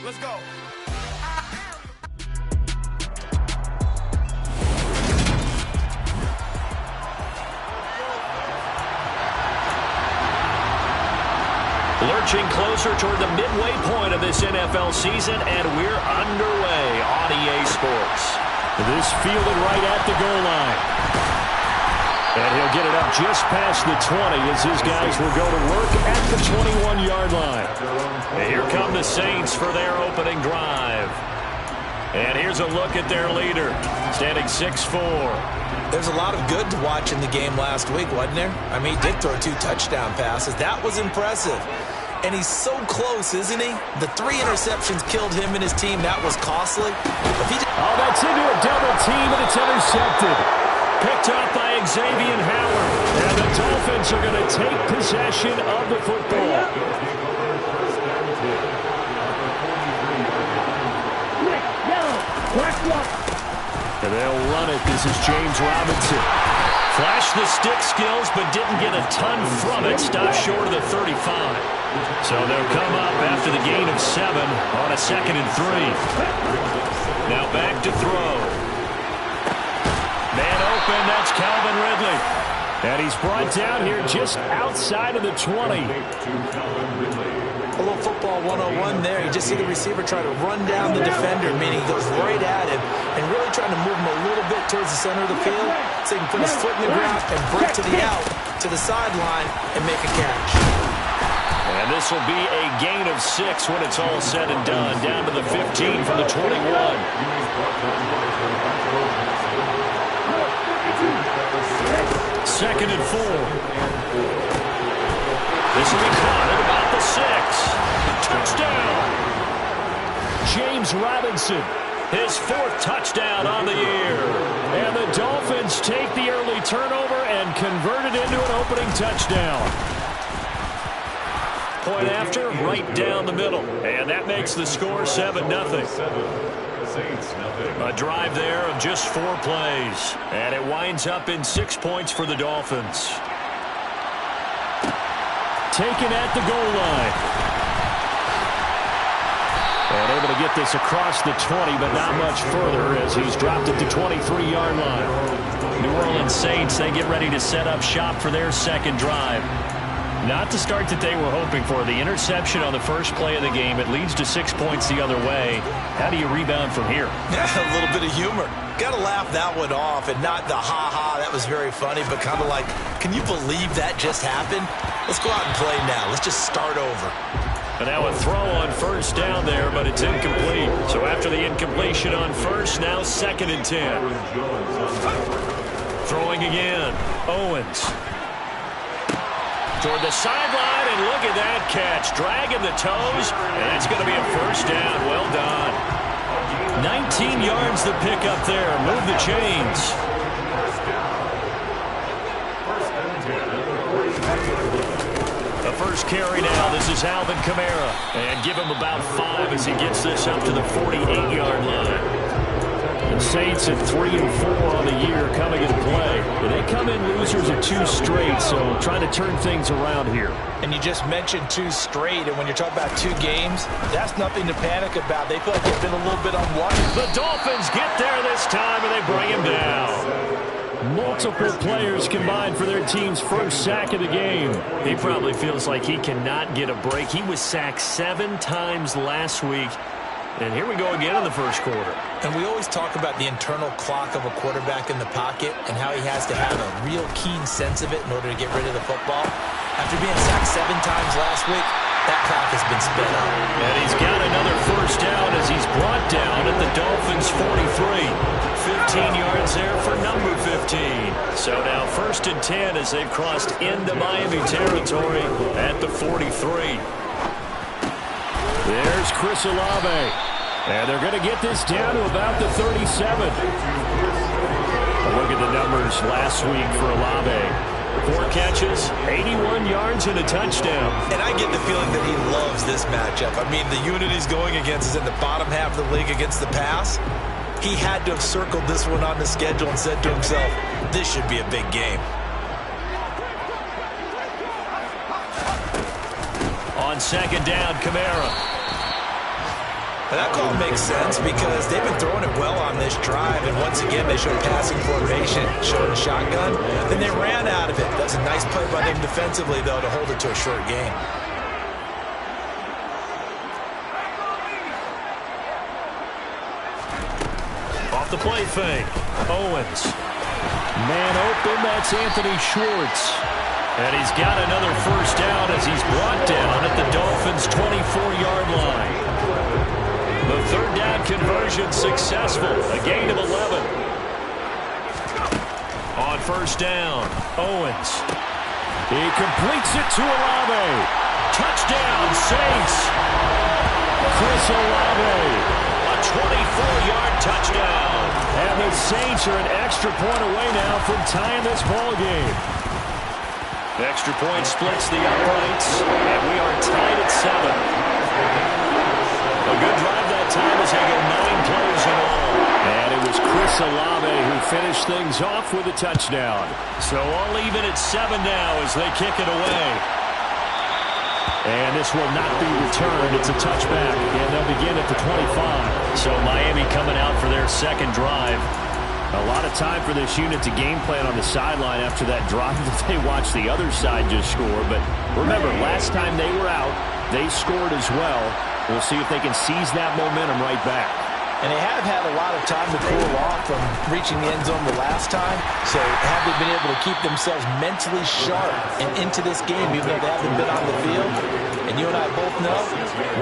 Let's go. Lurching closer toward the midway point of this NFL season, and we're underway on EA Sports. This fielded right at the goal line. And he'll get it up just past the 20 as his guys will go to work at the 21-yard line. And here come the Saints for their opening drive. And here's a look at their leader, standing 6'4". There's a lot of good to watch in the game last week, wasn't there? I mean, he did throw 2 touchdown passes. That was impressive. And he's so close, isn't he? The 3 interceptions killed him and his team. That was costly. Oh, that's into a double team, and it's intercepted. Picked up by Xavier Howard. And the Dolphins are going to take possession of the football. And they'll run it. This is James Robinson. Flashed the stick skills, but didn't get a ton from it. Stopped short of the 35. So they'll come up after the gain of 7 on a 2nd and 3. Now back to throw. Man open, that's Calvin Ridley. And he's brought down here just outside of the 20. A little football 101 there. You just see the receiver try to run down the defender, meaning he goes right at him and really trying to move him a little bit towards the center of the field so he can put his foot in the ground and break to the out, to the sideline, and make a catch. And this will be a gain of 6 when it's all said and done. Down to the 15 from the 21. 2nd and 4. This will be caught at about the 6. Touchdown. James Robinson. His 4th touchdown on the year. And the Dolphins take the early turnover and convert it into an opening touchdown. Point after, right down the middle. And that makes the score 7-0. A drive there of just 4 plays. And it winds up in 6 points for the Dolphins. Taken at the goal line. And able to get this across the 20, but not much further as he's dropped it to 23-yard line. New Orleans Saints, they get ready to set up shop for their 2nd drive. Not the start that they were hoping for. The interception on the first play of the game, it leads to 6 points the other way. How do you rebound from here? A little bit of humor. Got to laugh that one off, and not the ha-ha, that was very funny, but kind of like, can you believe that just happened? Let's go out and play now. Let's just start over. And now a throw on first down there, but it's incomplete. So after the incompletion on first, now 2nd and 10. Throwing again. Owens. Toward the sideline, and look at that catch. Dragging the toes, and that's going to be a first down. Well done. 19 yards to pick up there. Move the chains. The first carry now. This is Alvin Kamara. And give him about 5 as he gets this up to the 48-yard line. The Saints at 3-4 on the year coming into play. They come in losers at 2 straight, so trying to turn things around here. And you just mentioned 2 straight, and when you're talking about 2 games, that's nothing to panic about. They feel like they've been a little bit unlucky. The Dolphins get there this time, and they bring him down. Multiple players combined for their team's first sack of the game. He probably feels like he cannot get a break. He was sacked 7 times last week. And here we go again in the first quarter. And we always talk about the internal clock of a quarterback in the pocket and how he has to have a real keen sense of it in order to get rid of the football. After being sacked 7 times last week, that clock has been sped up. And he's got another first down as he's brought down at the Dolphins' 43. 15 yards there for number 15. So now 1st and 10 as they've crossed into Miami territory at the 43. There's Chris Olave. And they're going to get this down to about the 37. Look at the numbers last week for Olave. 4 catches, 81 yards, and a touchdown. And I get the feeling that he loves this matchup. I mean, the unit he's going against is in the bottom half of the league against the pass. He had to have circled this one on the schedule and said to himself, this should be a big game. On 2nd down, Kamara. But that call makes sense because they've been throwing it well on this drive, and once again, they showed passing formation, showed a shotgun, then they ran out of it. That's a nice play by them defensively, though, to hold it to a short game. Off the play fake. Owens. Man open, that's Anthony Schwartz. And he's got another first down as he's brought down at the Dolphins' 24-yard line. The third down conversion successful. A gain of 11. On first down, Owens. He completes it to Olave. Touchdown, Saints. Chris Olave. A 24-yard touchdown. And the Saints are an extra point away now from tying this ball game. Extra point splits the uprights, and we are tied at 7. A good drive that time as they go 9 plays in all. And it was Chris Olave who finished things off with a touchdown. So all even at 7 now as they kick it away. And this will not be returned. It's a touchback, and they'll begin at the 25. So Miami coming out for their second drive. A lot of time for this unit to game plan on the sideline after that drive that they watched the other side just score. But remember, last time they were out, they scored as well. We'll see if they can seize that momentum right back. And they have had a lot of time to cool off from reaching the end zone the last time. So have they been able to keep themselves mentally sharp and into this game, even though they haven't been on the field? And you and I both know,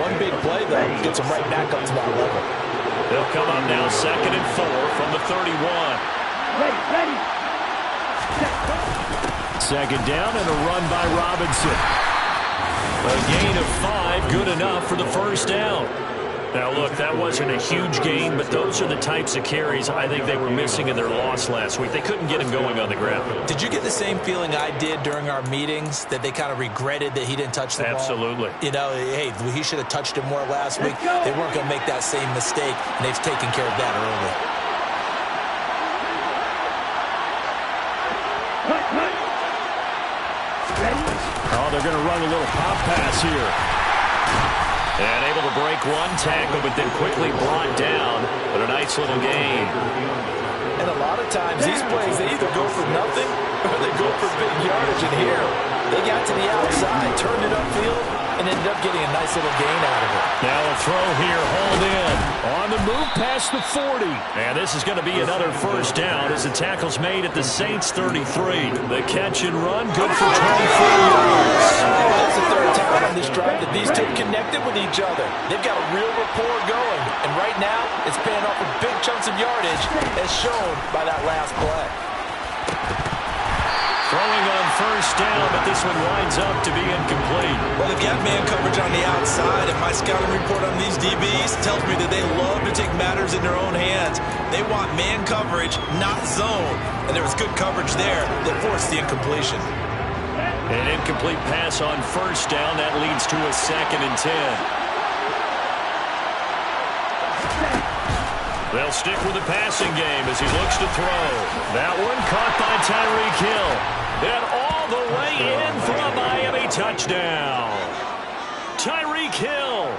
one big play, though, gets them right back up to that level. They'll come up now 2nd and 4 from the 31. Ready. Second down and a run by Robinson. A gain of 5, good enough for the first down. Now, look, that wasn't a huge gain, but those are the types of carries I think they were missing in their loss last week. They couldn't get him going on the ground. Did you get the same feeling I did during our meetings, that they kind of regretted that he didn't touch the ball? Absolutely. You know, hey, he should have touched it more last week. They weren't going to make that same mistake, and they've taken care of that early. Oh, they're going to run a little pop pass here. And able to break one tackle, but then quickly brought down. But a nice little gain. And a lot of times, these plays, they either go for nothing or they go for big yardage. And here, they got to the outside, turned it upfield, and ended up getting a nice little gain out of it. Now a throw here, hauled in. On the move past the 40. And this is going to be another first down as the tackle's made at the Saints' 33. The catch and run, good for 24 yards. That's the third time on this drive that these two connected with each other. They've got a real rapport going. And right now, it's paying off with big chunks of yardage, as shown by that last play. Throwing on first down, but this one winds up to be incomplete. Well, they've got man coverage on the outside, and my scouting report on these DBs tells me that they love to take matters in their own hands. They want man coverage, not zone. And there was good coverage there that forced the incompletion. An incomplete pass on first down. That leads to a 2nd and 10. They'll stick with the passing game as he looks to throw. That one caught by Tyreek Hill. And all the way in for a Miami touchdown. Tyreek Hill,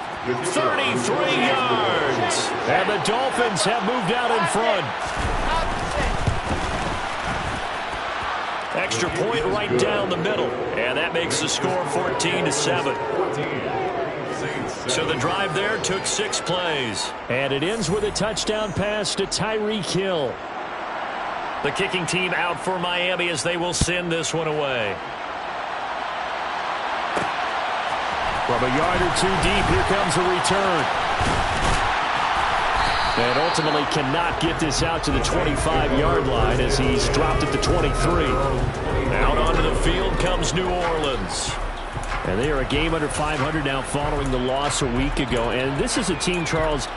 33 yards. And the Dolphins have moved out in front. Extra point right down the middle. And that makes the score 14-7. So the drive there took 6 plays. And it ends with a touchdown pass to Tyreek Hill. The kicking team out for Miami as they will send this one away. From a yard or two deep, here comes a return. And ultimately cannot get this out to the 25-yard line as he's dropped at the 23. Out onto the field comes New Orleans. And they are a game under 500 now following the loss a week ago. And this is a team, Charles,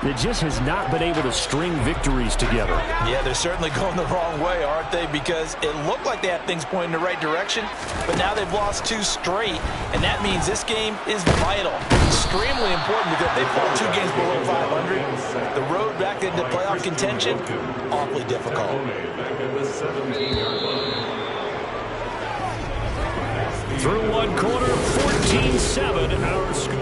that just has not been able to string victories together. Yeah, they're certainly going the wrong way, aren't they? Because it looked like they had things pointing in the right direction, but now they've lost 2 straight, and that means this game is vital. Extremely important because they fall 2 games below 500. The road back into playoff contention, awfully difficult. Through one quarter, 14-7 our score.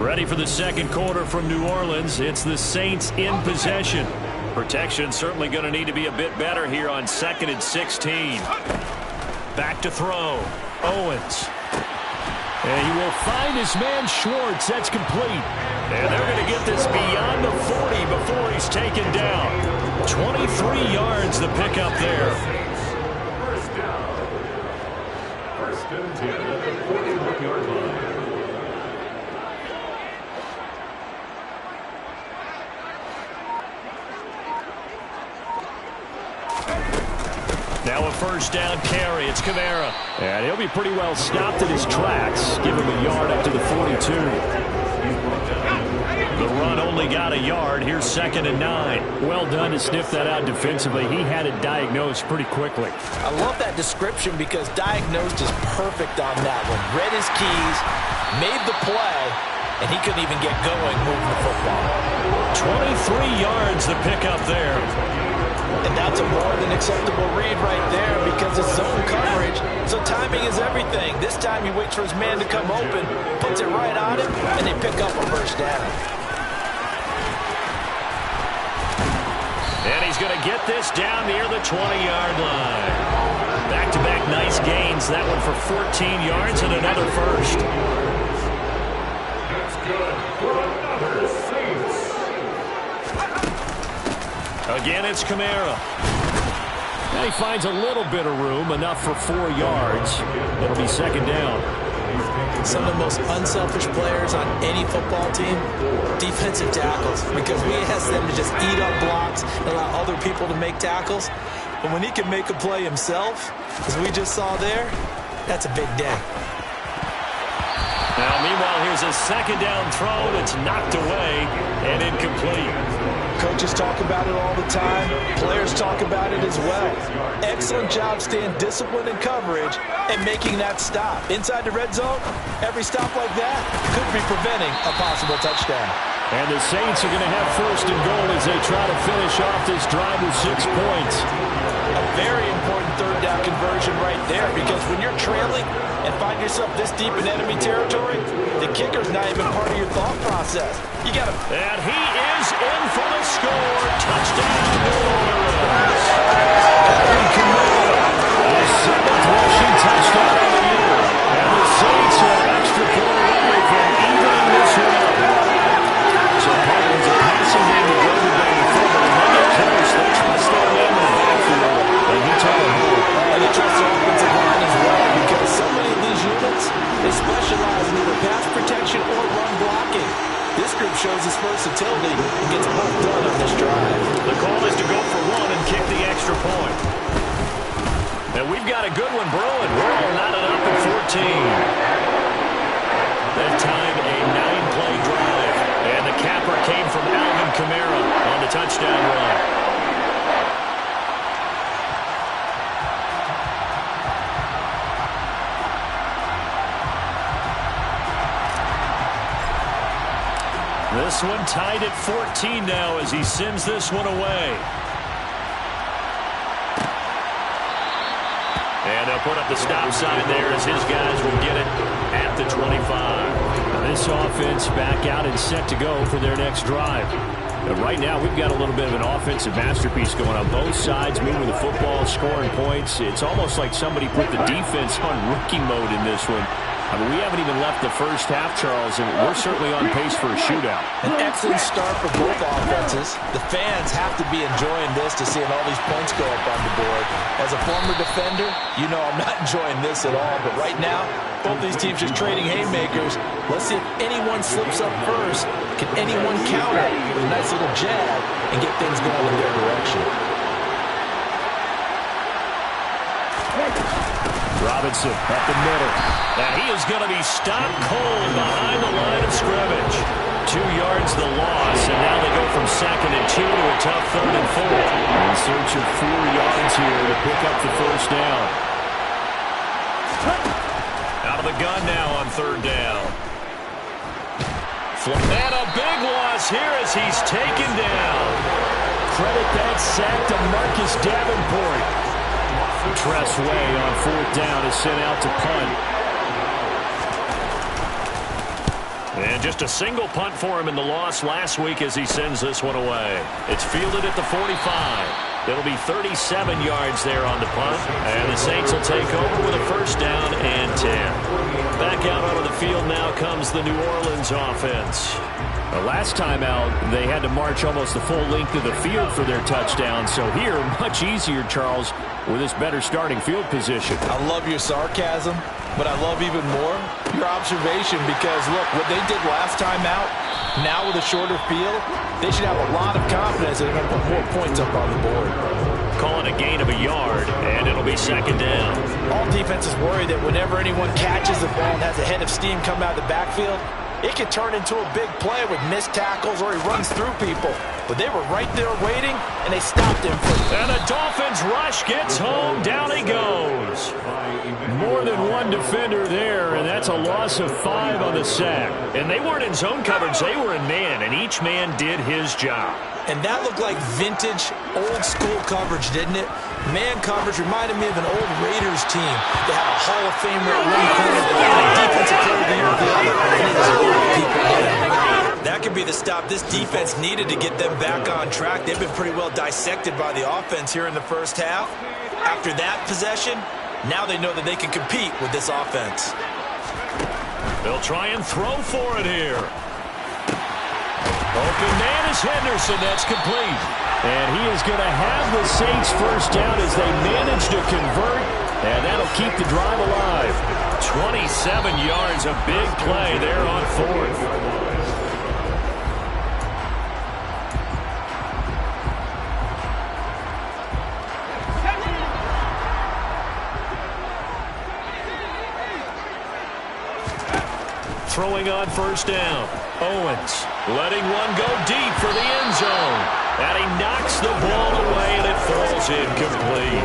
Ready for the second quarter from New Orleans. It's the Saints in possession. Protection certainly going to need to be a bit better here on 2nd and 16. Back to throw. Owens. And he will find his man Schwartz. That's complete. And they're going to get this beyond the 40 before he's taken down. 23 yards the pickup there. First down. First and 10 at the 41-yard line. Now a first down carry. It's Kamara. And he'll be pretty well stopped in his tracks. Give him a yard up to the 42. The run only got a yard. Here's 2nd and 9. Well done to sniff that out defensively. He had it diagnosed pretty quickly. I love that description because diagnosed is perfect on that one. Read his keys, made the play, and he couldn't even get going moving the football. 23 yards the pickup there. And that's a more than acceptable read right there because it's zone coverage, so timing is everything. This time he waits for his man to come open, puts it right on him, and they pick up a first down. And he's going to get this down near the 20-yard line. Back-to-back nice gains. That one for 14 yards and another first. That's good for another Saints. Again, it's Kamara. And he finds a little bit of room, enough for 4 yards. It'll be 2nd down. Some of the most unselfish players on any football team, defensive tackles, because we ask them to just eat up blocks and allow other people to make tackles. But when he can make a play himself, as we just saw there, that's a big day. Now, meanwhile, here's a 2nd down throw that's knocked away and incomplete. Coaches talk about it all the time. Players talk about it as well. Excellent job staying disciplined in coverage and making that stop. Inside the red zone, every stop like that could be preventing a possible touchdown. And the Saints are going to have 1st and goal as they try to finish off this drive with 6 points. A very important 3rd down conversion right there because when you're trailing and find yourself this deep in enemy territory, the kicker's not even part of your thought process. You got to... And he is in for the score. Touchdown, New Orleans. His 7th rushing touchdown of the year. And the Saints are an extra point away from evening this one up. So Paul's a passing game to go today to football. They get close. They trust their man in the backfield. And he took a hold. And they trust their offensive line as well because so many of these units, they specialize in either pass protection or run blocking. This group shows its versatility and gets both done on this drive. The call is to go for 1 and kick the extra point. And we've got a good one brewing. We're all knotted up at 14. They've timed a 9-play drive. And the capper came from Alvin Kamara on the touchdown run. This one tied at 14 now as he sends this one away. And they'll put up the stop sign there as his guys will get it at the 25. Now this offense back out and set to go for their next drive. But right now we've got a little bit of an offensive masterpiece going on both sides, moving the football, scoring points. It's almost like somebody put the defense on rookie mode in this one. I mean, we haven't even left the first half, Charles, and we're certainly on pace for a shootout. An excellent start for both offenses. The fans have to be enjoying this to seeing all these points go up on the board. As a former defender, you know I'm not enjoying this at all. But right now, both these teams just trading haymakers. Let's see if anyone slips up first. Can anyone counter with a nice little jab and get things going in their direction? Robinson up the middle. And he is going to be stopped cold behind the line of scrimmage. 2 yards the loss, and now they go from 2nd and 2 to a tough 3rd and 4. In search of 4 yards here to pick up the first down. Out of the gun now on 3rd down. And a big loss here as he's taken down. Credit that sack to Marcus Davenport. Tress Way on 4th down is sent out to punt. And just a single punt for him in the loss last week as he sends this one away. It's fielded at the 45. It'll be 37 yards there on the punt. And the Saints will take over with a first down and 10. Back out onto the field now comes the New Orleans offense. Last time out, they had to march almost the full length of the field for their touchdown. So here, much easier, Charles, with this better starting field position. I love your sarcasm, but I love even more your observation because, look, what they did last time out, now with a shorter field, they should have a lot of confidence that they're going to put more points up on the board. Calling a gain of a yard, and it'll be second down. All defenses worry that whenever anyone catches the ball and has a head of steam come out of the backfield, it can turn into a big play with missed tackles or he runs through people. But they were right there waiting, and they stopped him. And the Dolphins rush gets home. Down he goes. More than one defender there, and that's a loss of 5 on the sack. And they weren't in zone coverage. They were in man, and each man did his job. And that looked like vintage, old-school coverage, didn't it? Man coverage reminded me of an old Raiders team. They had a Hall of Famer at one corner, they had a defensive player of the year at the other, and it was a lot of people there. That could be the stop this defense needed to get them back on track. They've been pretty well dissected by the offense here in the first half. After that possession, now they know that they can compete with this offense. They'll try and throw for it here. Open man is Henderson. That's complete. And he is going to have the Saints first down as they manage to convert, and that'll keep the drive alive. 27 yards, a big play there on fourth. Throwing on first down. Owens letting one go deep for the end zone. And he knocks the ball away, and it falls incomplete.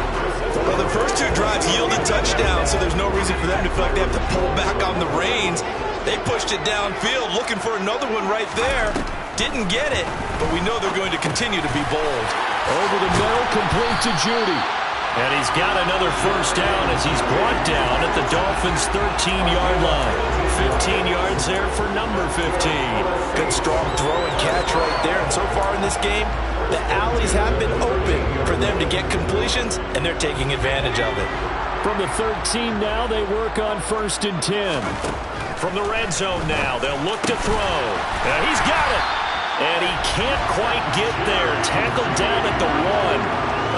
Well, the first two drives yielded touchdowns, so there's no reason for them to feel like they have to pull back on the reins. They pushed it downfield, looking for another one right there. Didn't get it, but we know they're going to continue to be bold. Over the middle, complete to Judy. And he's got another first down as he's brought down at the Dolphins' 13-yard line. 15 yards there for number 15. Good strong throw and catch right there. And so far in this game, the alleys have been open for them to get completions, and they're taking advantage of it. From the 13 now, they work on first and 10. From the red zone now, they'll look to throw. And he's got it. And he can't quite get there. Tackled down at the 1.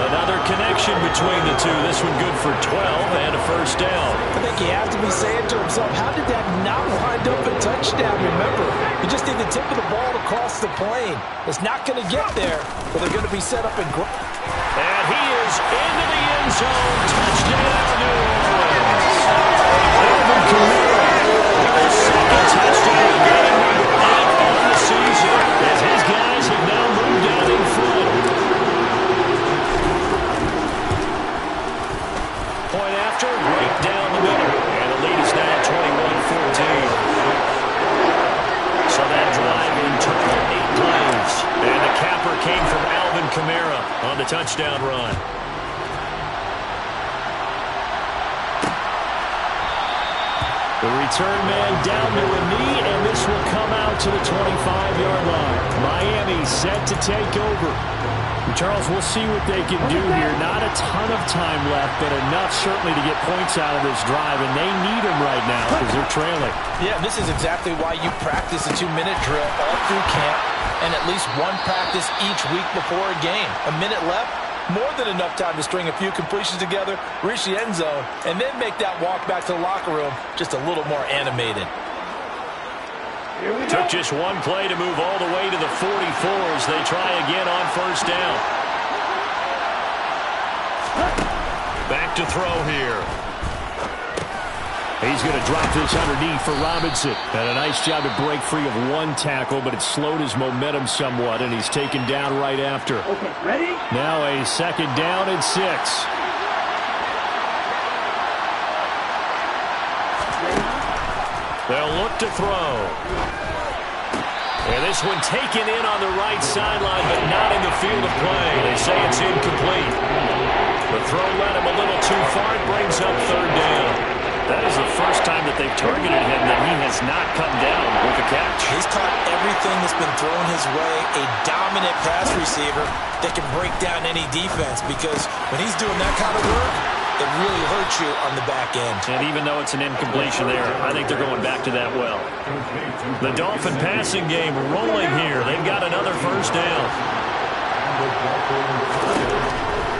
Another connection between the two. This one good for 12 and a first down. I think he has to be saying to himself, how did that not wind up a touchdown? Remember, you just need the tip of the ball to cross the plane. It's not going to get there, but they're going to be set up and and he is into the end zone. Touchdown, New Orleans. Alvin Kamara with his second touchdown of the game, number 8 on the season, as his guys have now moved out in front. Point after, right down the middle. And the lead is now 21-14. So that drive in total 8 plays. And the capper came from Alvin Kamara on the touchdown run. The return man down to a knee, and this will come out to the 25-yard line. Miami set to take over. Charles, we'll see what they can do here. Not a ton of time left, but enough certainly to get points out of this drive, and they need them right now because they're trailing. Yeah, this is exactly why you practice a 2-minute drill all through camp and at least one practice each week before a game. A minute left, more than enough time to string a few completions together, reach the end zone, and then make that walk back to the locker room just a little more animated. Took just one play to move all the way to the 44 as they try again on first down. Back to throw here. He's going to drop this underneath for Robinson. And a nice job to break free of one tackle, but it slowed his momentum somewhat, and he's taken down right after. Okay, ready? Now a second down and 6. They'll look to throw. And this one taken in on the right sideline, but not in the field of play. They say it's incomplete. The throw led him a little too far. It brings up third down. That is the first time that they've targeted him that he has not come down with a catch. He's caught everything that's been thrown his way. A dominant pass receiver that can break down any defense, because when he's doing that kind of work, it really hurts you on the back end. And even though it's an incompletion there, I think they're going back to that well. The Dolphin passing game rolling here. They've got another first down.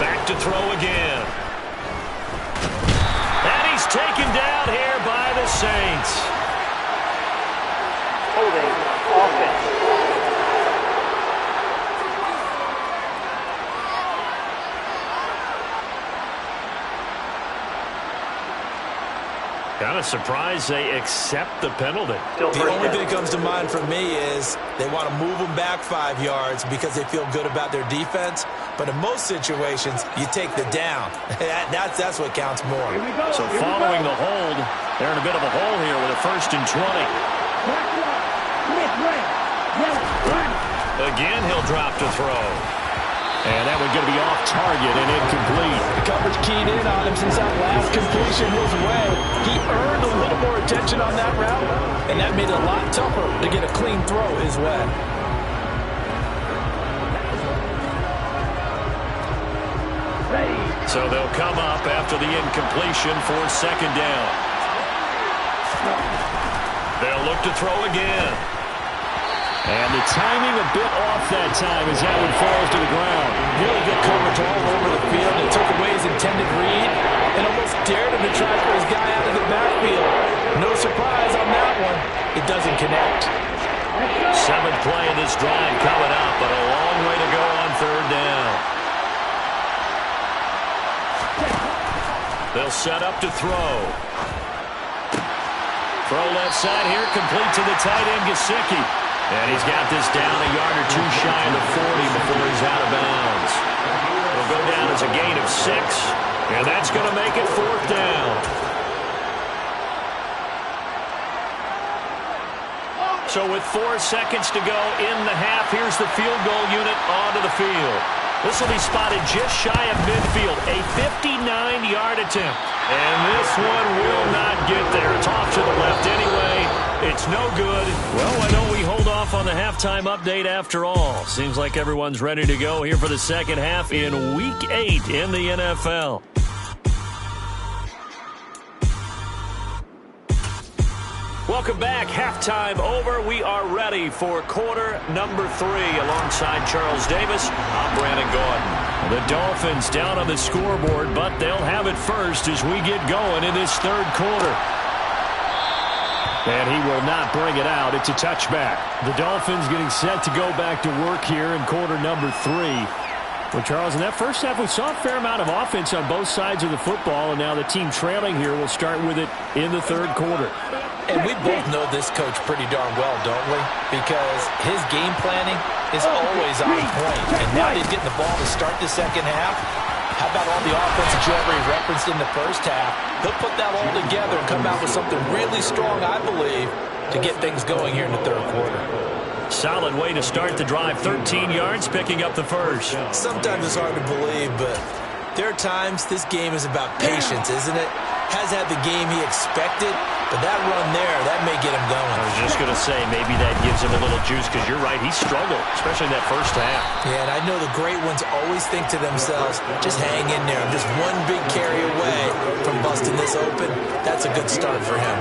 Back to throw again. And he's taken down here by the Saints. Holding offense. Kind of surprised they accept the penalty. The only thing that comes to mind for me is they want to move them back 5 yards because they feel good about their defense. But in most situations, you take the down. That's what counts more. So following the hold, they're in a bit of a hole here with a 1st and 20. Again, he'll drop to throw. And that one's going to be off target and incomplete. The coverage keyed in on him since that last completion his way. He earned a little more attention on that route, and that made it a lot tougher to get a clean throw his way. So they'll come up after the incompletion for 2nd down. They'll look to throw again. And the timing a bit off that time as that one falls to the ground. Really good coverage all over the field. It took away his intended read and almost dared him to try for his guy out of the backfield. No surprise on that one. It doesn't connect. 7th play of this drive coming up, but a long way to go on 3rd down. They'll set up to throw. Throw left side here, complete to the tight end, Gesicki. And he's got this down a yard or two shy of the 40 before he's out of bounds. It'll go down as a gain of 6, and that's going to make it 4th down. So with 4 seconds to go in the half, here's the field goal unit onto the field. This will be spotted just shy of midfield, a 59-yard attempt. And this one will not get there. It's off to the left anyway. It's no good. Well, why don't we hold off on the halftime update after all? Seems like everyone's ready to go here for the second half in Week 8 in the NFL. Welcome back. Halftime over. We are ready for quarter number 3. Alongside Charles Davis, I'm Brandon Gordon. The Dolphins down on the scoreboard, but they'll have it first as we get going in this 3rd quarter. And he will not bring it out. It's a touchback. The Dolphins getting set to go back to work here in quarter number 3. Well, Charles, in that first half, we saw a fair amount of offense on both sides of the football, and now the team trailing here will start with it in the 3rd quarter. And we both know this coach pretty darn well, don't we? Because his game planning is always on point. And now he's getting the ball to start the second half. How about all the offense that you already referenced in the first half? He'll put that all together and come out with something really strong, I believe, to get things going here in the 3rd quarter. Solid way to start the drive. 13 yards, picking up the first. Sometimes it's hard to believe, but there are times this game is about patience, isn't it? Has had the game he expected, but that run there, that may get him going. I was just going to say, maybe that gives him a little juice, because you're right, he struggled, especially in that first half. Yeah, and I know the great ones always think to themselves, just hang in there. I'm just one big carry away from busting this open. That's a good start for him.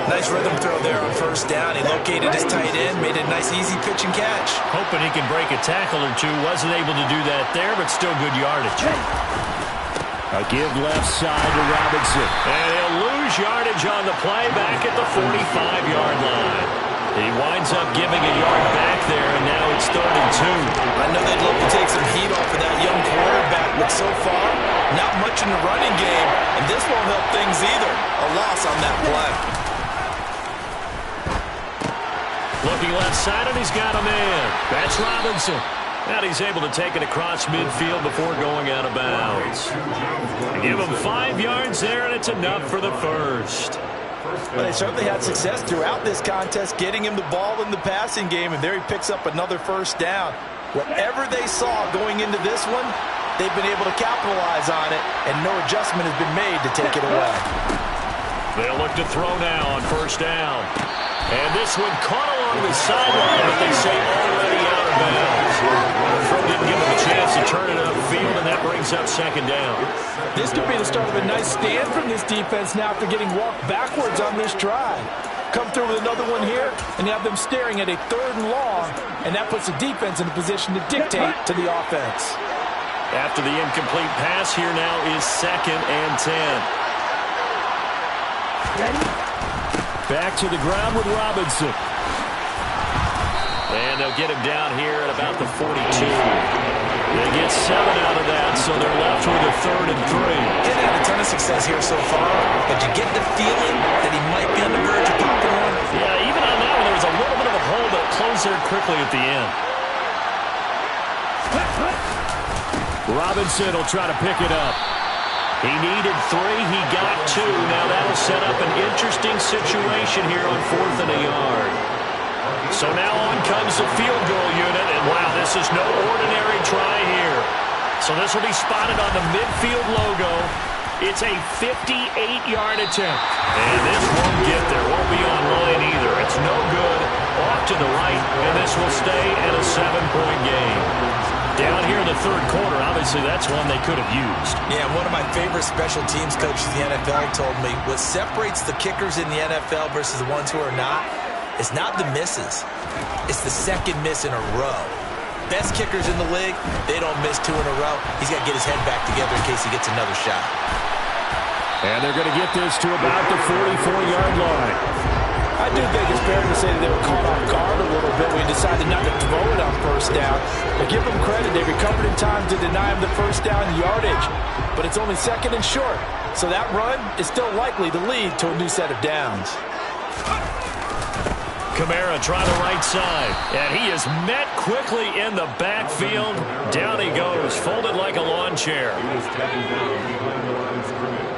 Nice rhythm throw there on 1st down. He located his tight end, made a nice easy pitch and catch. Hoping he can break a tackle or two. Wasn't able to do that there, but still good yardage. A give left side to Robinson. And he'll lose yardage on the play back at the 45-yard line. He winds up giving a yard back there, and now it's 3rd and 2. I know they'd love to take some heat off of that young quarterback, but so far, not much in the running game, and this won't help things either. A loss on that play. Looking left side, and he's got a man. That's Robinson. And he's able to take it across midfield before going out of bounds. Give him 5 yards there, and it's enough for the first. Well, they certainly had success throughout this contest, getting him the ball in the passing game, and there he picks up another 1st down. Whatever they saw going into this one, they've been able to capitalize on it, and no adjustment has been made to take it away. They'll look to throw now on first down. And this one caught along the sideline, but they say already out of bounds. The throw didn't give them a chance to turn it upfield, and that brings up second down. This could be the start of a nice stand from this defense now after getting walked backwards on this drive. Come through with another one here, and you have them staring at a 3rd and long, and that puts the defense in a position to dictate to the offense. After the incomplete pass, here now is 2nd and 10. Back to the ground with Robinson. And they'll get him down here at about the 42. They get 7 out of that, so they're left with a 3rd and 3. He's had a ton of success here so far, but you get the feeling that he might be on the verge of popping one. Yeah, even on that one, there was a little bit of a hole that closed there quickly at the end. Robinson will try to pick it up. He needed 3. He got 2. Now that'll set up an interesting situation here on 4th and a yard. So now on comes the field goal unit. And, wow, this is no ordinary try here. So this will be spotted on the midfield logo. It's a 58-yard attempt. And this won't get there. Won't be online either. It's no good. Off to the right. And this will stay at a 7-point game. Down here in the 3rd quarter, obviously that's one they could have used. Yeah, one of my favorite special teams coaches in the NFL told me what separates the kickers in the NFL versus the ones who are not is not the misses. It's the 2nd miss in a row. Best kickers in the league, they don't miss 2 in a row. He's got to get his head back together in case he gets another shot. And they're going to get this to about the 44-yard line. I do think it's fair to say that they were caught off guard a little bit when he decided not to throw it on first down. But give them credit, they recovered in time to deny him the first down yardage. But it's only 2nd and short, so that run is still likely to lead to a new set of downs. Kamara trying the right side, and he is met quickly in the backfield. Down he goes, folded like a lawn chair. He is taken down behind the line of scrimmage.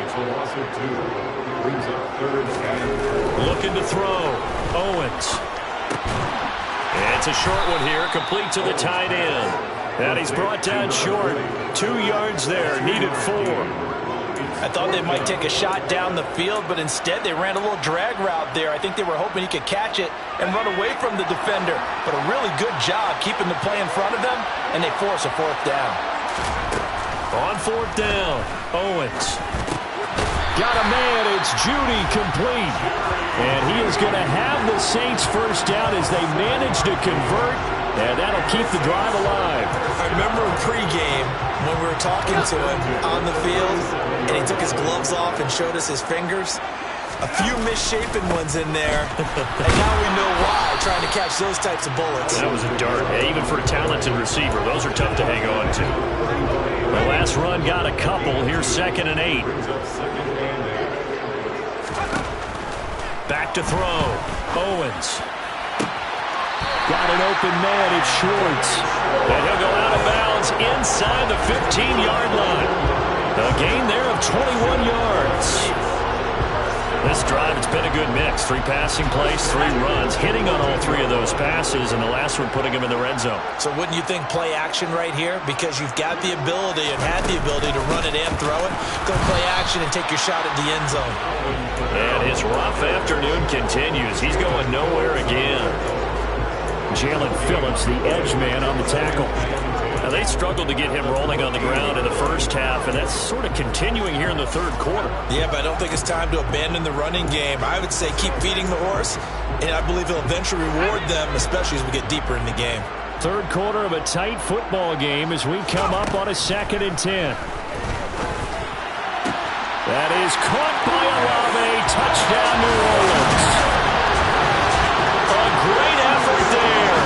It's a loss of 2. Brings up 3rd and 4. Looking to throw. Owens. And it's a short one here, complete to the tight end. And he's brought down short. 2 yards there, needed 4. I thought they might take a shot down the field, but instead they ran a little drag route there. I think they were hoping he could catch it and run away from the defender. But a really good job keeping the play in front of them, and they force a 4th down. On 4th down, Owens. Got a man, it's Judy, complete. And he is going to have the Saints first down as they manage to convert. And that'll keep the drive alive. I remember in pregame when we were talking to him on the field, and he took his gloves off and showed us his fingers. A few misshapen ones in there, and now we know why, trying to catch those types of bullets. That was a dart. Even for a talented receiver, those are tough to hang on to. The last run got a couple. Here's 2nd and 8. Back to throw. Owens. Got an open man, it's Schwartz. And he'll go out of bounds inside the 15-yard line. A gain there of 21 yards. This drive, it's been a good mix. 3 passing plays, 3 runs, hitting on all 3 of those passes, and the last one putting him in the red zone. So wouldn't you think play action right here? Because you've got the ability and had the ability to run it and throw it. Go play action and take your shot at the end zone. And his rough afternoon continues. He's going nowhere again. Jalen Phillips, the edge man on the tackle. Now, they struggled to get him rolling on the ground in the first half, and that's sort of continuing here in the 3rd quarter. Yeah, but I don't think it's time to abandon the running game. I would say keep feeding the horse, and I believe he'll eventually reward them, especially as we get deeper in the game. 3rd quarter of a tight football game as we come up on a 2nd and 10. That is caught by Olave. Touchdown, New Orleans. A great effort there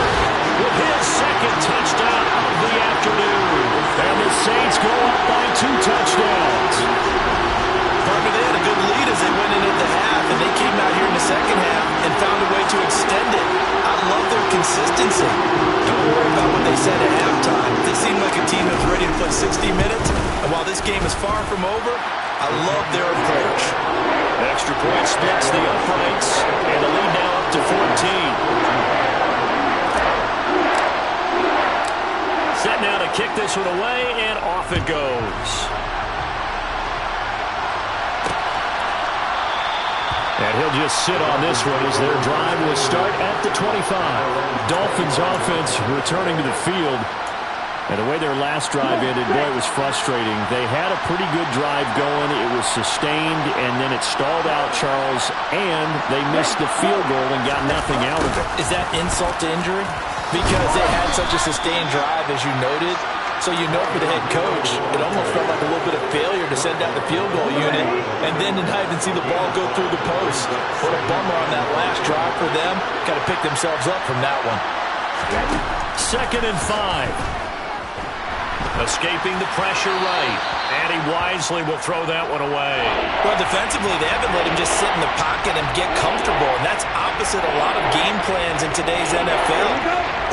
with his 2nd touchdown of the afternoon. And the Saints go up by 2 touchdowns. Partner, they had a good lead as they went into the half, and they came out here in the 2nd half and found a way to extend it. I love their consistency. Don't worry about what they said at halftime. They seem like a team that's ready to play 60 minutes, and while this game is far from over, I love their approach. Extra point splits the uprights, and the lead now up to 14. Set now to kick this one away, and off it goes. And he'll just sit on this one as their drive will start at the 25. Dolphins offense returning to the field. And the way their last drive ended, boy, it was frustrating. They had a pretty good drive going. It was sustained, and then it stalled out, Charles, and they missed the field goal and got nothing out of it. Is that insult to injury? Because they had such a sustained drive, as you noted. So you know for the head coach, it almost felt like a little bit of failure to send out the field goal unit and then to not even see the ball go through the post. What a bummer on that last drive for them. Got to pick themselves up from that one. 2nd and 5. Escaping the pressure right. And he wisely will throw that one away. Well, defensively, they haven't let him just sit in the pocket and get comfortable. And that's opposite a lot of game plans in today's NFL.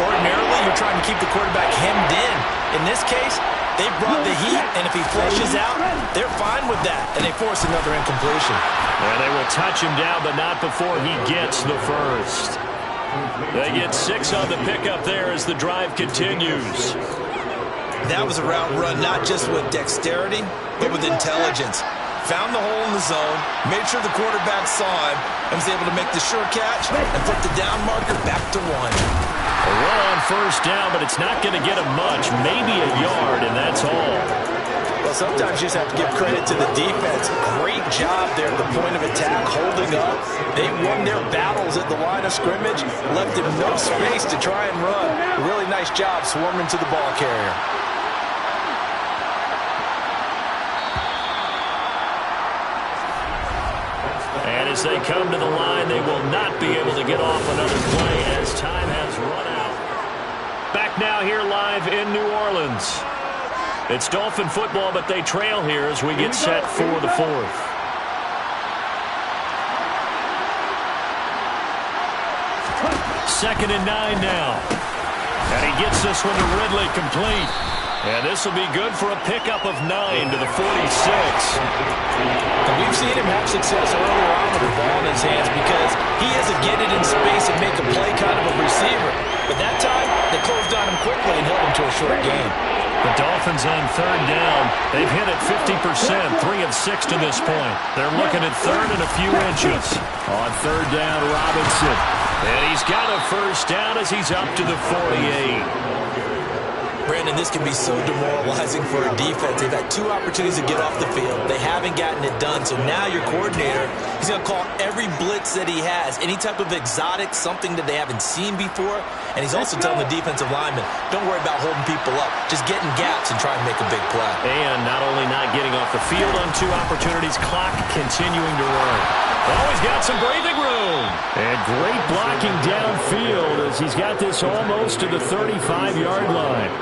Ordinarily, you're trying to keep the quarterback hemmed in. In this case, they brought the heat, and if he flushes out, they're fine with that. And they force another incompletion. And they will touch him down, but not before he gets the first. They get 6 on the pickup there as the drive continues. That was a route run not just with dexterity, but with intelligence. Found the hole in the zone, made sure the quarterback saw him, and was able to make the sure catch and put the down marker back to 1. A run on 1st down, but it's not going to get him much, maybe a yard, and that's all. Well, sometimes you just have to give credit to the defense. Great job there at the point of attack, holding up. They won their battles at the line of scrimmage, left him no space to try and run. A really nice job swarming to the ball carrier. And as they come to the line, they will not be able to get off another play as time has run out. Back now here live in New Orleans. It's Dolphin football, but they trail here as we get set for the 4th. Second and 9 now. And he gets this one to Ridley complete. And this will be good for a pickup of 9 to the 46. And we've seen him have success earlier on with the ball in his hands because he is a get it in space and make a play kind of a receiver. But that time, they closed on him quickly and held him to a short gain. The Dolphins on 3rd down. They've hit it 50%, 3 of 6 to this point. They're looking at 3rd and a few inches. On 3rd down, Robinson. And he's got a 1st down as he's up to the 48. Brandon, this can be so demoralizing for a defense. They've had 2 opportunities to get off the field. They haven't gotten it done. So now your coordinator, he's going to call every blitz that he has, any type of exotic, something that they haven't seen before. And he's also telling the defensive lineman, don't worry about holding people up. Just get in gaps and try and make a big play. And not only not getting off the field on 2 opportunities, clock continuing to run. Always got some breathing room. And great blocking downfield as he's got this almost to the 35-yard line.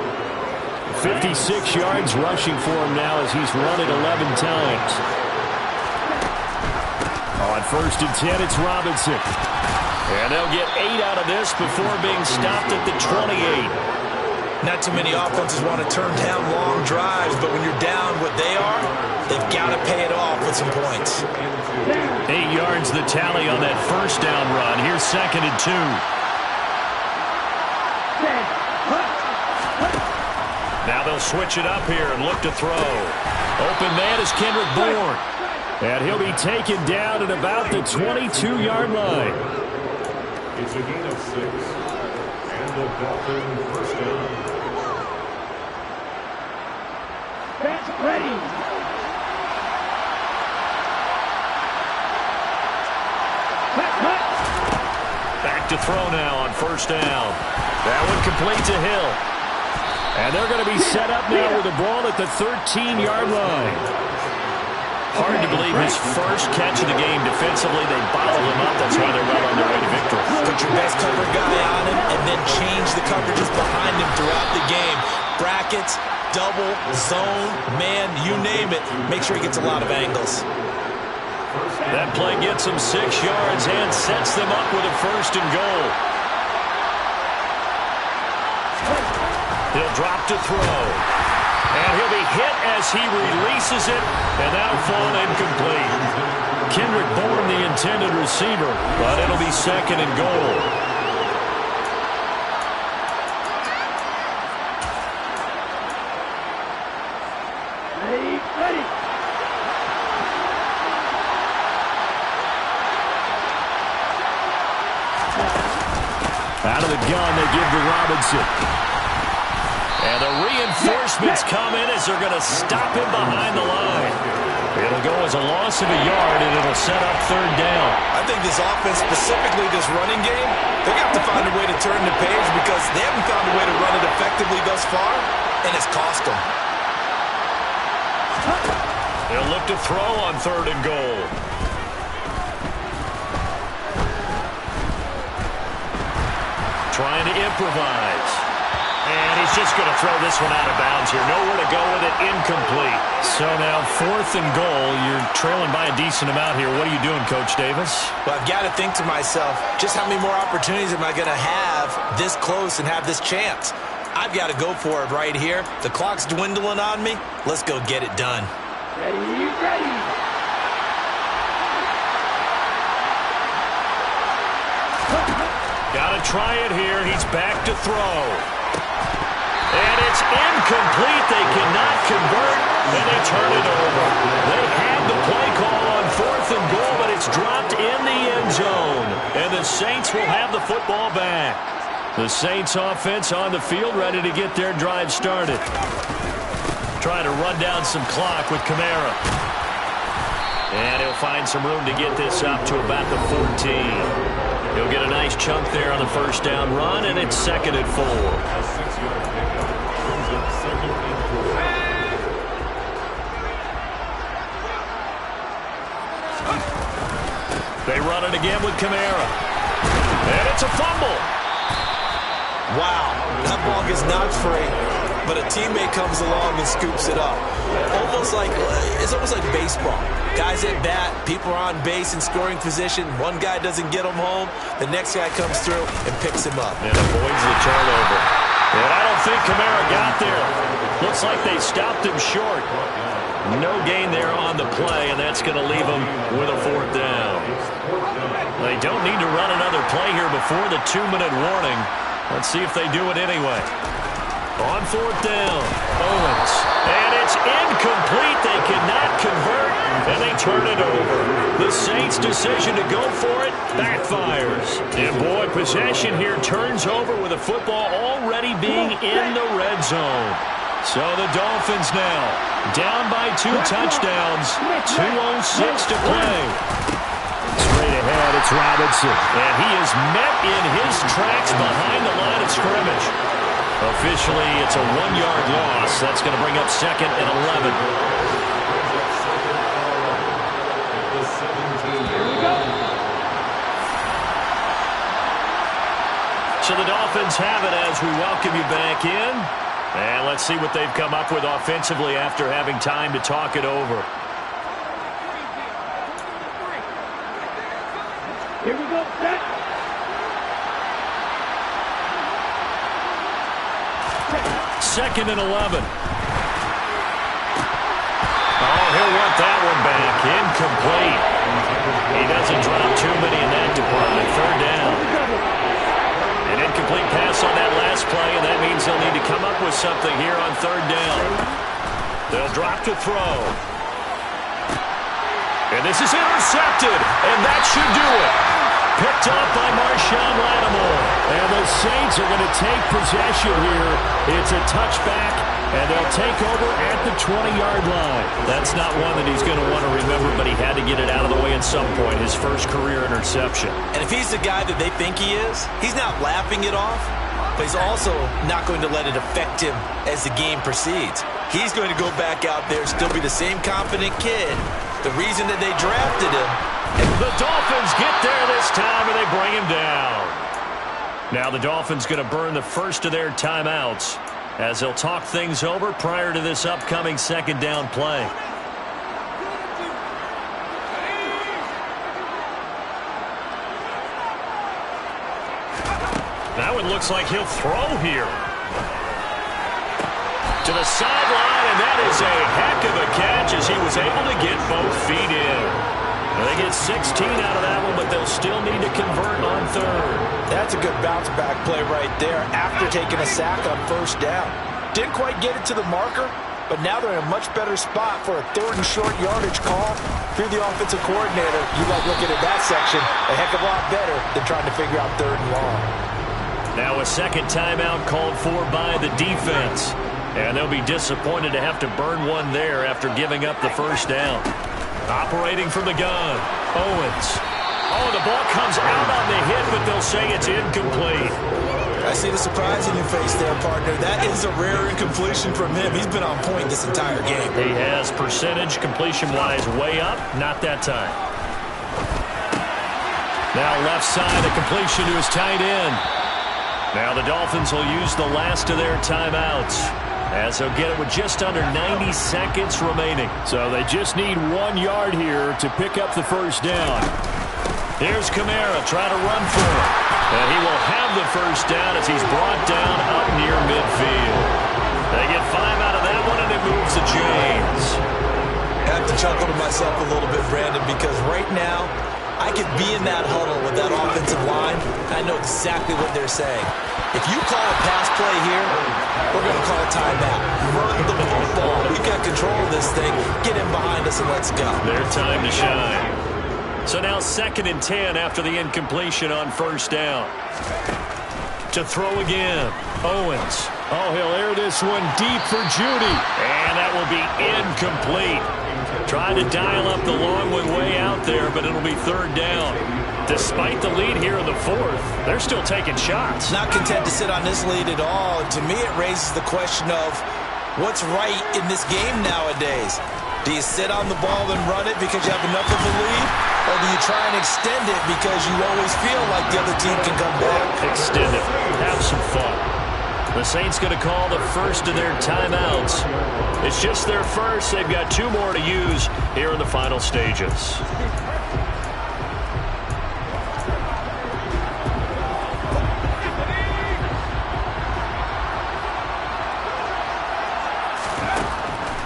56 yards rushing for him now as he's run it 11 times. On 1st and 10, it's Robinson. And they'll get 8 out of this before being stopped at the 28. Not too many offenses want to turn down long drives, but when you're down what they are, they've got to pay it off with some points. 8 yards the tally on that 1st down run. Here's 2nd and 2. Now they'll switch it up here and look to throw. Open man is Kendrick Bourne. And he'll be taken down at about the 22-yard line. It's a gain of 6. And the Dolphin 1st down. That's ready. Back to throw now on 1st down. That one complete to Hill. And they're going to be set up now with the ball at the 13-yard line. Hard to believe his first catch of the game defensively. They bottled him up. That's why they're well on their way to victory. Put your best cover guy on him and then change the coverages behind him throughout the game. Brackets, double, zone, man, you name it. Make sure he gets a lot of angles. That play gets him 6 yards and sets them up with a 1st and goal. He'll drop to throw. And he'll be hit as he releases it, and that'll fall incomplete. Kendrick Bourne, the intended receiver, but it'll be 2nd and goal. Out of the gun, they give to Robinson. And the reinforcements come in as they're going to stop him behind the line. It'll go as a loss of a yard, and it'll set up third down. I think this offense, specifically this running game, they're going to have to find a way to turn the page because they haven't found a way to run it effectively thus far, and it's cost them. They'll look to throw on third and goal. Trying to improvise. And he's just going to throw this one out of bounds here. Nowhere to go with it. Incomplete. So now fourth and goal. You're trailing by a decent amount here. What are you doing, Coach Davis? Well, I've got to think to myself, just how many more opportunities am I going to have this close and have this chance? I've got to go for it right here. The clock's dwindling on me. Let's go get it done. Ready, ready. Got to try it here. He's back to throw. And it's incomplete. They cannot convert, and they turn it over. They had the play call on fourth and goal, but it's dropped in the end zone. And the Saints will have the football back. The Saints offense on the field, ready to get their drive started. Trying to run down some clock with Kamara. And he'll find some room to get this up to about the 14. He'll get a nice chunk there on the first down run, and it's 2nd and 4. A 6-yard pickup brings up 2nd and 4. They run it again with Kamara. And it's a fumble. Wow, that ball gets knocked free, but a teammate comes along and scoops it up. It's almost like baseball. Guys at bat, people are on base in scoring position. One guy doesn't get him home. The next guy comes through and picks him up. And avoids the turnover. And I don't think Kamara got there. Looks like they stopped him short. No gain there on the play, and that's going to leave him with a 4th down. They don't need to run another play here before the 2-minute warning. Let's see if they do it anyway. On 4th down, Owens. And it's incomplete. They cannot convert, and they turn it over. The Saints' decision to go for it backfires. And boy, possession here turns over with the football already being in the red zone. So the Dolphins now down by 2 touchdowns. 2:06 to play. Straight ahead, it's Robinson. And he is met in his tracks behind the line of scrimmage. Officially, it's a 1-yard loss. That's going to bring up 2nd and 11. So the Dolphins have it as we welcome you back in. And let's see what they've come up with offensively after having time to talk it over. Here we go, set. 2nd and 11. Oh, he'll want that one back. Incomplete. He doesn't drop too many in that department. 3rd down. An incomplete pass on that last play, and that means they'll need to come up with something here on 3rd down. They'll drop to throw. And this is intercepted, and that should do it. Picked up by Marshawn Lattimore. And the Saints are going to take possession here. It's a touchback, and they'll take over at the 20-yard line. That's not one that he's going to want to remember, but he had to get it out of the way at some point, his first career interception. And if he's the guy that they think he is, he's not laughing it off, but he's also not going to let it affect him as the game proceeds. He's going to go back out there, still be the same confident kid. The reason that they drafted him. The Dolphins get there this time, and they bring him down. Now the Dolphins going to burn the first of their timeouts as they'll talk things over prior to this upcoming 2nd down play. That one looks like he'll throw here. To the sideline, and that is a heck of a catch as he was able to get both feet in. They get 16 out of that one, but they'll still need to convert on 3rd. That's a good bounce-back play right there after taking a sack on 1st down. Didn't quite get it to the marker, but now they're in a much better spot for a 3rd and short yardage call. If you're the offensive coordinator, you like looking at that section a heck of a lot better than trying to figure out 3rd and long. Now a second timeout called for by the defense. And they'll be disappointed to have to burn one there after giving up the first down. Operating from the gun, Owens. Oh, the ball comes out on the hit, but they'll say it's incomplete. I see the surprise in your face there, partner. That is a rare incompletion from him. He's been on point this entire game. He has percentage completion-wise way up. Not that time. Now left side, a completion to his tight end. Now the Dolphins will use the last of their timeouts, as they'll get it with just under 90 seconds remaining. So they just need 1 yard here to pick up the first down. Here's Kamara trying to run for it. And he will have the first down as he's brought down up near midfield. They get 5 out of that one, and it moves to James. I have to chuckle to myself a little bit, Brandon, because right now I could be in that huddle with that offensive line. I know exactly what they're saying. If you call a pass play here, we're going to call a timeout. Run the football. We've got control of this thing. Get in behind us and let's go. Their time to shine. So now 2nd and 10 after the incompletion on first down. To throw again, Owens. Oh, he'll air this one deep for Judy. And that will be incomplete. Trying to dial up the long one way out there, but it'll be 3rd down. Despite the lead here in the 4th, they're still taking shots. Not content to sit on this lead at all. To me, it raises the question of what's right in this game nowadays. Do you sit on the ball and run it because you have enough of a lead? Or do you try and extend it because you always feel like the other team can come back? Extend it. Have some fun. The Saints going to call the first of their timeouts. It's just their first. They've got 2 more to use here in the final stages.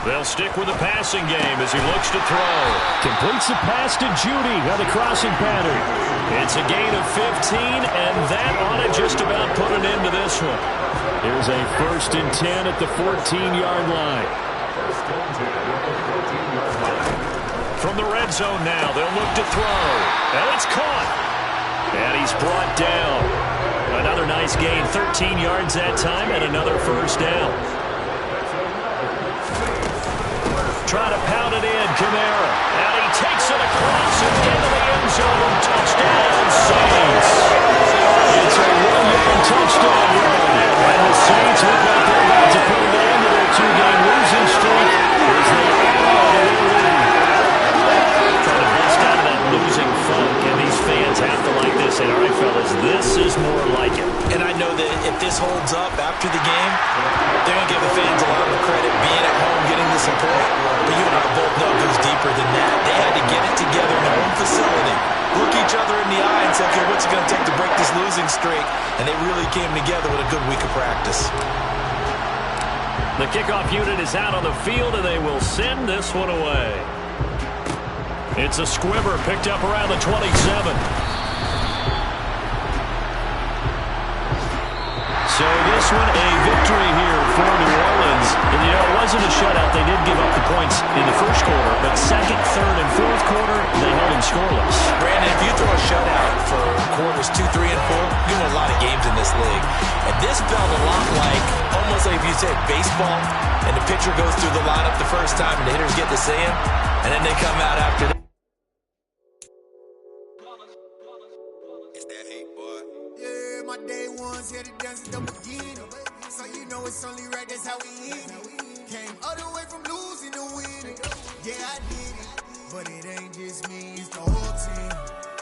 They'll stick with the passing game as he looks to throw. Completes the pass to Judy on the crossing pattern. It's a gain of 15, and that ought to just about put an end to this one. Here's a 1st and 10 at the 14-yard line. From the red zone now, they'll look to throw. And it's caught. And he's brought down. Another nice gain, 13 yards that time, and another first down. Try to pound it in, Kamara. And he takes it across and into the end zone. Touchdown, Saints. It's a 1-yard touchdown run. And the Saints look like they're about to put an end to their 2-game losing streak as they add on to their lead. Trying to bust out of that losing funk, and these fans have to like this. And all right, fellas, this is more like it. And I know that if this holds up after the game, they're going to give the fans a lot of credit being at home, getting the support. But you and I both know it goes deeper than that. They had to get it together in their own facility, look each other in the eye and say, okay, what's it going to take to break this losing streak? And they really came together with a good week of practice. The kickoff unit is out on the field, and they will send this one away. It's a squibber picked up around the 27. So this one, a victory here for New Orleans. And, you know, it wasn't a shutout. They did give up the points in the first quarter, but 2nd, 3rd, and 4th quarter, they held them scoreless. Brandon, if you throw a shutout for quarters 2, 3, and 4, you win a lot of games in this league. And this felt a lot like, almost like if you said baseball, and the pitcher goes through the lineup the first time, and the hitters get to see him, and then they come out after that. My day ones here to dance at the beginning. So you know it's only right, that's how we end it. Came all the way from losing to winning. Yeah, I did it. But it ain't just me, it's the whole team.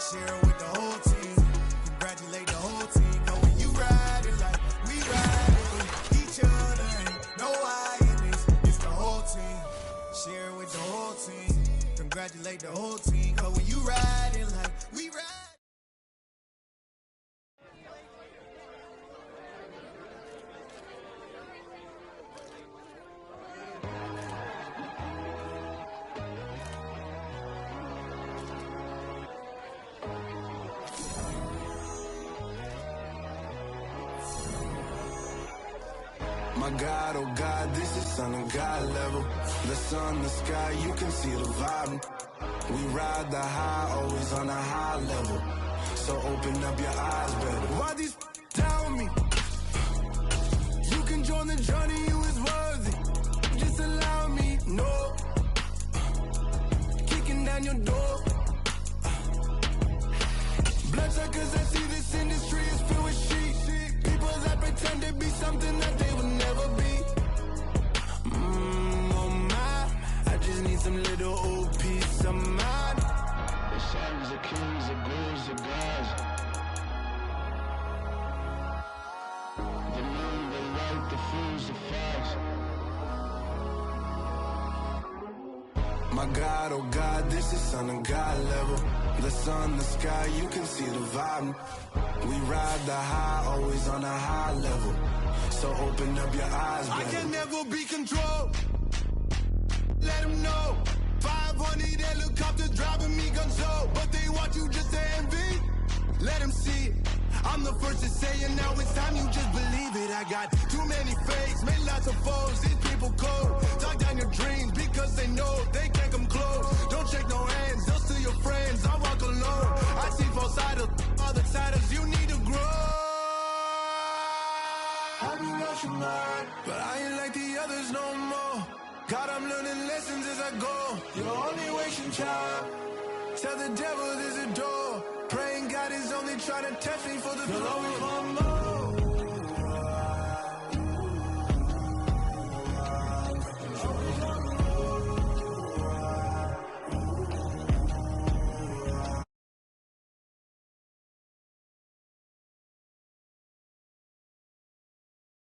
Share it with the whole team. Congratulate the whole team. Cause when you ride it like we ride it with each other, ain't no I in this. It's the whole team. Share it with the whole team. Congratulate the whole team. Cause when you ride it like we ride. My God, oh God, this is Son of God level. The sun, the sky, you can see the vibe. We ride the high, always on a high level. So open up your eyes better. Why these down around me. You can join the journey, you is worthy. Just allow me, no. Kicking down your door. Bloodsuckers, I see this industry is filled with sheep. People that pretend to be something that they will never be. Oh my, I just need some little old peace of mind. The songs of kings, the ghouls, the gods. The moon, the light, the fools, the facts. My God, oh God, this is son of God level. The sun, the sky, you can see the vibe. We ride the high, always on a high level. So open up your eyes, baby. I can never be controlled. Let them know. 500 helicopters driving me gunso. But they want you just to envy. Let them see it. I'm the first to say it, now it's time you just believe it. I got too many fakes, made lots of foes. These people cold. Talk down your dreams because they know they can't come close. Don't shake no hands, they'll steal your friends. I walk alone. I see false idols, other titles. You need to grow. Have you lost your mind? But I ain't like the others no more. God, I'm learning lessons as I go. You're only wasting time. Tell the devil there's a door. Praying God is only trying to test me for the glory.